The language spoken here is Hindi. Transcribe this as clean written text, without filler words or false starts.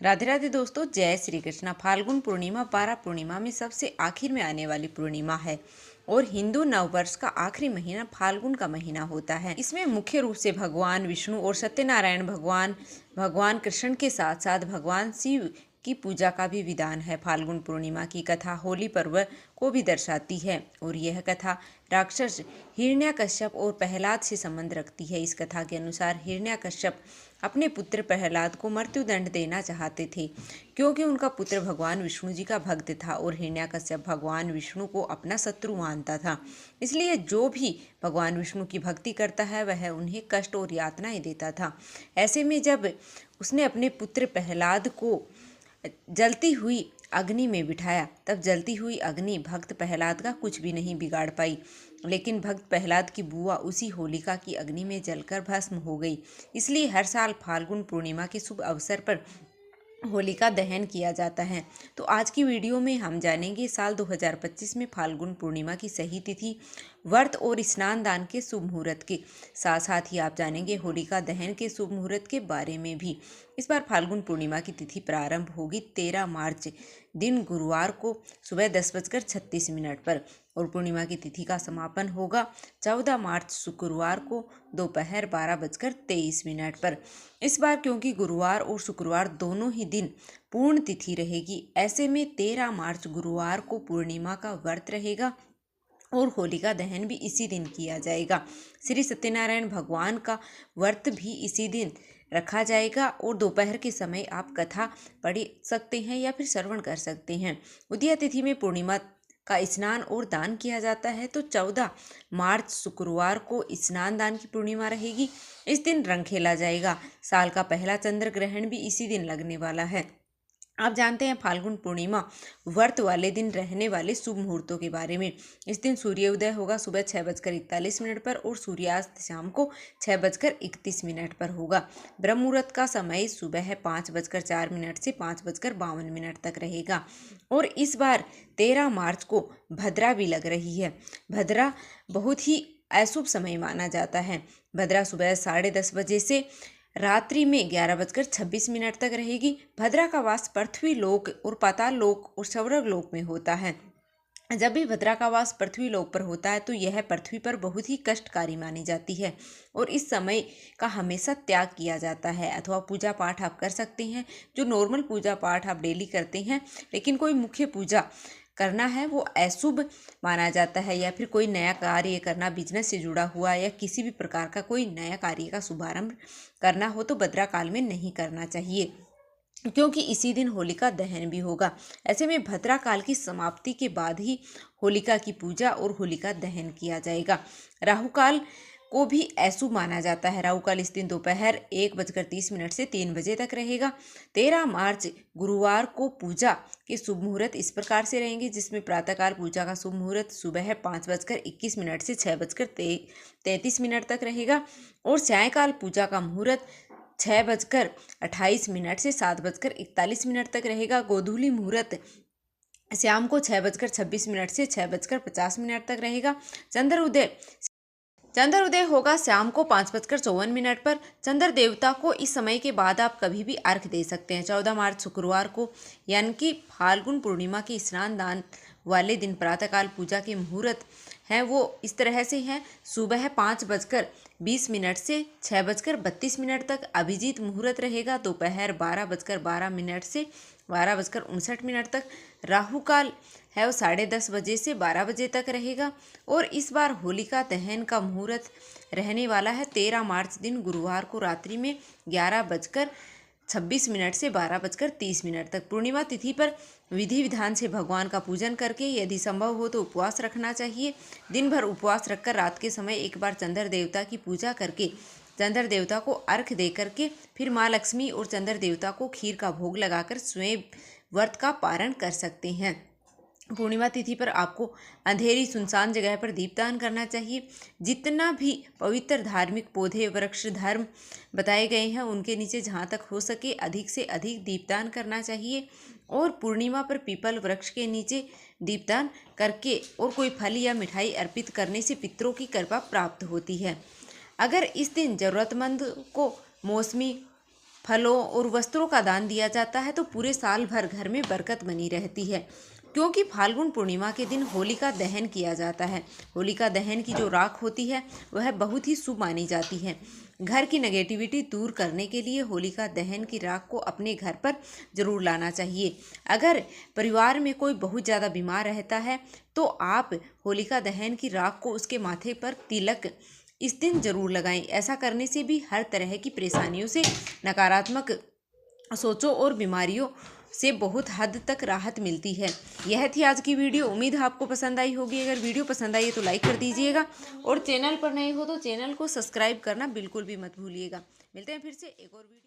राधे राधे दोस्तों, जय श्री कृष्णा। फाल्गुन पूर्णिमा 12 पूर्णिमा में सबसे आखिर में आने वाली पूर्णिमा है और हिंदू नववर्ष का आखिरी महीना फाल्गुन का महीना होता है। इसमें मुख्य रूप से भगवान विष्णु और सत्यनारायण भगवान कृष्ण के साथ साथ भगवान शिव की पूजा का भी विधान है। फाल्गुन पूर्णिमा की कथा होली पर्व को भी दर्शाती है और यह कथा राक्षस हिरण्यकश्यप और प्रहलाद से संबंध रखती है। इस कथा के अनुसार हिरण्यकश्यप अपने पुत्र प्रहलाद को मृत्युदंड देना चाहते थे क्योंकि उनका पुत्र भगवान विष्णु जी का भक्त था और हिरण्यकश्यप भगवान विष्णु को अपना शत्रु मानता था। इसलिए जो भी भगवान विष्णु की भक्ति करता है वह उन्हें कष्ट और यातनाएं देता था। ऐसे में जब उसने अपने पुत्र प्रहलाद को जलती हुई अग्नि में बिठाया तब जलती हुई अग्नि भक्त प्रहलाद का कुछ भी नहीं बिगाड़ पाई, लेकिन भक्त प्रहलाद की बुआ उसी होलिका की अग्नि में जलकर भस्म हो गई। इसलिए हर साल फाल्गुन पूर्णिमा के शुभ अवसर पर होलिका दहन किया जाता है। तो आज की वीडियो में हम जानेंगे साल 2025 में फाल्गुन पूर्णिमा की सही तिथि, व्रत और स्नान दान के शुभ मुहूर्त के साथ साथ ही आप जानेंगे होलिका दहन के शुभ मुहूर्त के बारे में भी। इस बार फाल्गुन पूर्णिमा की तिथि प्रारंभ होगी 13 मार्च दिन गुरुवार को सुबह 10:36 पर और पूर्णिमा की तिथि का समापन होगा 14 मार्च शुक्रवार को दोपहर 12:23 पर। इस बार क्योंकि गुरुवार और शुक्रवार दोनों ही दिन पूर्ण तिथि रहेगी, ऐसे में 13 मार्च गुरुवार को पूर्णिमा का व्रत रहेगा और होलिका दहन भी इसी दिन किया जाएगा। श्री सत्यनारायण भगवान का व्रत भी इसी दिन रखा जाएगा और दोपहर के समय आप कथा पढ़ सकते हैं या फिर श्रवण कर सकते हैं। उदया तिथि में पूर्णिमा का स्नान और दान किया जाता है, तो 14 मार्च शुक्रवार को स्नान दान की पूर्णिमा रहेगी। इस दिन रंग खेला जाएगा। साल का पहला चंद्र ग्रहण भी इसी दिन लगने वाला है। आप जानते हैं फाल्गुन पूर्णिमा व्रत वाले दिन रहने वाले शुभ मुहूर्तों के बारे में। इस दिन सूर्योदय होगा सुबह 6:41 पर और सूर्यास्त शाम को 6:31 पर होगा। ब्रह्म मुहूर्त का समय सुबह 5:04 से 5:52 तक रहेगा और इस बार 13 मार्च को भद्रा भी लग रही है। भद्रा बहुत ही अशुभ समय माना जाता है। भद्रा सुबह 10:30 बजे से रात्रि में 11:26 तक रहेगी। भद्रा का वास पृथ्वी लोक और पाताल लोक और स्वर्ग लोक में होता है। जब भी भद्रा का वास पृथ्वी लोक पर होता है तो यह पृथ्वी पर बहुत ही कष्टकारी मानी जाती है और इस समय का हमेशा त्याग किया जाता है। अथवा पूजा पाठ आप कर सकते हैं, जो नॉर्मल पूजा पाठ आप डेली करते हैं, लेकिन कोई मुख्य पूजा करना है वो अशुभ माना जाता है, या फिर कोई नया कार्य करना बिजनेस से जुड़ा हुआ या किसी भी प्रकार का कोई नया कार्य का शुभारंभ करना हो तो भद्रा काल में नहीं करना चाहिए, क्योंकि इसी दिन होलिका दहन भी होगा। ऐसे में भद्रा काल की समाप्ति के बाद ही होलिका की पूजा और होलिका दहन किया जाएगा। राहु काल को भी अशुभ माना जाता है। राहु काल इस दिन दोपहर 1:30 से 3 बजे तक रहेगा। 13 मार्च गुरुवार को पूजा के शुभ मुहूर्त इस प्रकार से रहेंगे, जिसमें प्रातःकाल पूजा का शुभ मुहूर्त सुबह 5:21 से 6:33 तक रहेगा और सायंकाल पूजा का मुहूर्त 6:28 से 7:41 तक रहेगा। गोधूली मुहूर्त शाम को 6:26 से 6:50 तक रहेगा। चंद्र उदय होगा शाम को 5:54 पर। चंद्र देवता को इस समय के बाद आप कभी भी अर्घ दे सकते हैं। 14 मार्च शुक्रवार को यानी कि फाल्गुन पूर्णिमा के स्नान दान वाले दिन प्रातःकाल पूजा के मुहूर्त हैं वो इस तरह से हैं। सुबह 5:20 से 6:32 तक अभिजीत मुहूर्त रहेगा। दोपहर 12:12 से 12:59 तक राहु काल है वो 10:30 बजे से 12 बजे तक रहेगा और इस बार होलिका दहन का मुहूर्त रहने वाला है 13 मार्च दिन गुरुवार को रात्रि में 11:26 से 12:30 तक। पूर्णिमा तिथि पर विधि विधान से भगवान का पूजन करके यदि संभव हो तो उपवास रखना चाहिए। दिन भर उपवास रखकर रात के समय एक बार चंद्र देवता की पूजा करके चंद्र देवता को अर्घ दे करके फिर माँ लक्ष्मी और चंद्र देवता को खीर का भोग लगाकर स्वयं व्रत का पारण कर सकते हैं। पूर्णिमा तिथि पर आपको अंधेरी सुनसान जगह पर दीपदान करना चाहिए। जितना भी पवित्र धार्मिक पौधे वृक्ष धर्म बताए गए हैं उनके नीचे जहाँ तक हो सके अधिक से अधिक दीपदान करना चाहिए और पूर्णिमा पर पीपल वृक्ष के नीचे दीपदान करके और कोई फल या मिठाई अर्पित करने से पितरों की कृपा प्राप्त होती है। अगर इस दिन जरूरतमंद को मौसमी फलों और वस्त्रों का दान दिया जाता है तो पूरे साल भर घर में बरकत बनी रहती है। क्योंकि फाल्गुन पूर्णिमा के दिन होलिका दहन किया जाता है। होलिका दहन की जो राख होती है वह बहुत ही शुभ मानी जाती है। घर की नेगेटिविटी दूर करने के लिए होलिका दहन की राख को अपने घर पर जरूर लाना चाहिए। अगर परिवार में कोई बहुत ज़्यादा बीमार रहता है तो आप होलिका दहन की राख को उसके माथे पर तिलक इस दिन जरूर लगाएं। ऐसा करने से भी हर तरह की परेशानियों से, नकारात्मक सोचों और बीमारियों से बहुत हद तक राहत मिलती है। यह थी आज की वीडियो। उम्मीद है आपको पसंद आई होगी। अगर वीडियो पसंद आई है तो लाइक कर दीजिएगा और चैनल पर नए हो तो चैनल को सब्सक्राइब करना बिल्कुल भी मत भूलिएगा। मिलते हैं फिर से एक और वीडियो।